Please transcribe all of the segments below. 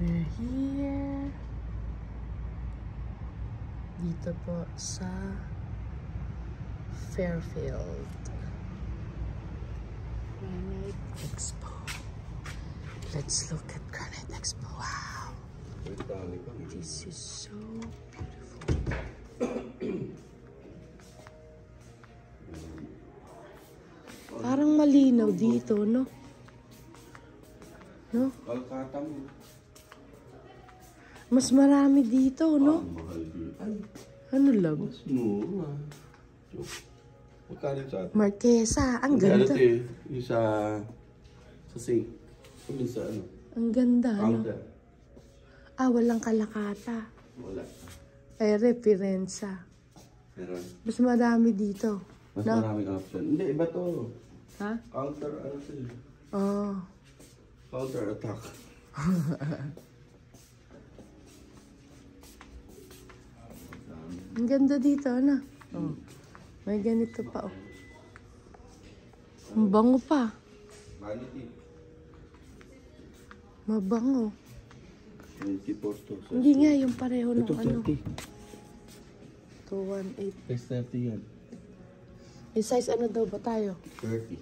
We're here. Dito po sa Fairfield Granite Expo. Let's look at Granite Expo. Wow. This is so beautiful. Parang malinaw dito, no? No? Kalkata mo. Mas marami dito, no? Mahal dito. Ano lang? Mas mura. Magkano sa atin? Marquesa. Ang ganda. Yung sa sink. Kung sa ano? Ang ganda, no? Counter. Ah, walang kalakata. Wala. Ay, referensa. Meron. Mas marami dito. Mas No? maraming option. Hindi, iba to. Ha? Counter, ano sila? Oh. Counter attack. Ang ganda dito, ano? Oh. May ganito pa, oh. Ang bango pa. Vanity. Mabango. 24 to. Hindi nga yung pareho ng Ito, ano. 30. 218. Size 30 yan. Yung size ano daw ba tayo? 30.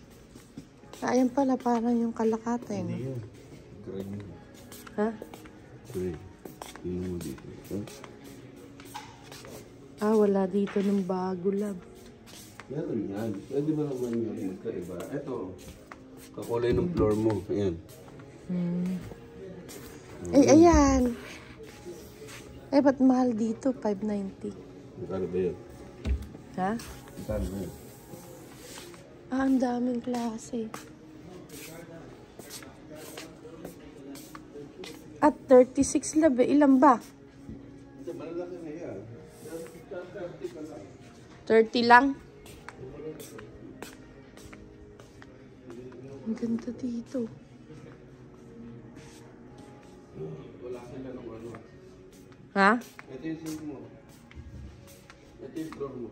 Ah, ayan pala, parang yung kalakata, eh. Hindi yan. Gray mo. Ha? Gray. Tingnan mo dito. Huh? Ah, wala dito ng bago lang. Meron yan. Pwede ba naman yung magkaiba? Ito. Kakulay ng floor mo. Ayan. Eh, ayan. Eh, ba't mahal dito? 590. Magkano ba yun? Ha? Magkano ba yun? Ah, ang daming klase. At 36 labi. Ilan ba? Hindi, malalaki na yan. 30 ka lang. 30 lang? Ang ganda dito. Wala sila ng ano. Ha? Ito yung sink mo. Ito yung floor mo.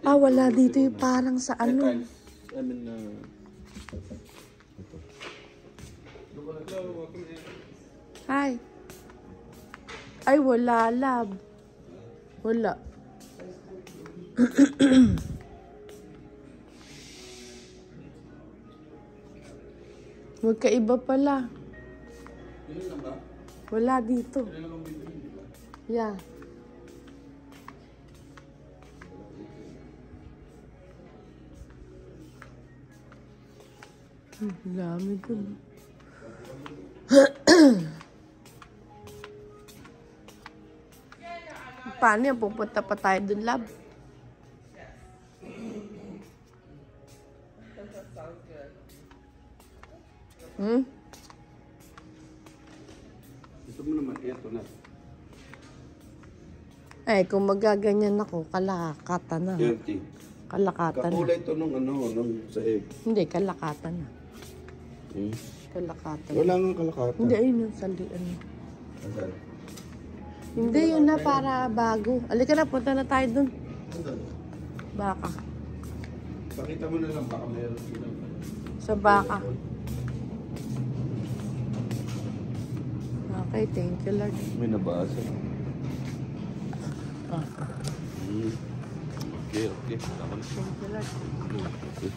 Ah, wala dito yung parang sa ano. I mean, ito. Hi. Ay, wala, lab. Wala. Magkaiba pala. Ilan lang ba? Wala dito. Ilan lang ang bibili? Yeah. Dami dun. Paano yan? Pupunta pa tayo dun, lab? Hmm? Gusto mo naman, ito na. Eh, kung magaganyan ako, kalakata na. 30. Kalakata na. Kakulay ito nung ano, nung sa egg. Hindi, kalakata na. Hmm? Kalakata na. Wala nga kalakata. Hindi, ayun yung sali. Ano. Asan? Hindi, yun na para bago. Alika na, punta na tayo dun. Asan? Baka. Pakita mo na lang, baka meron sila. Sa baka. Okay, thank you, Lord. May nabasa. Ah, Hmm. Okay, okay. Tama na. thank you, Lord. Okay.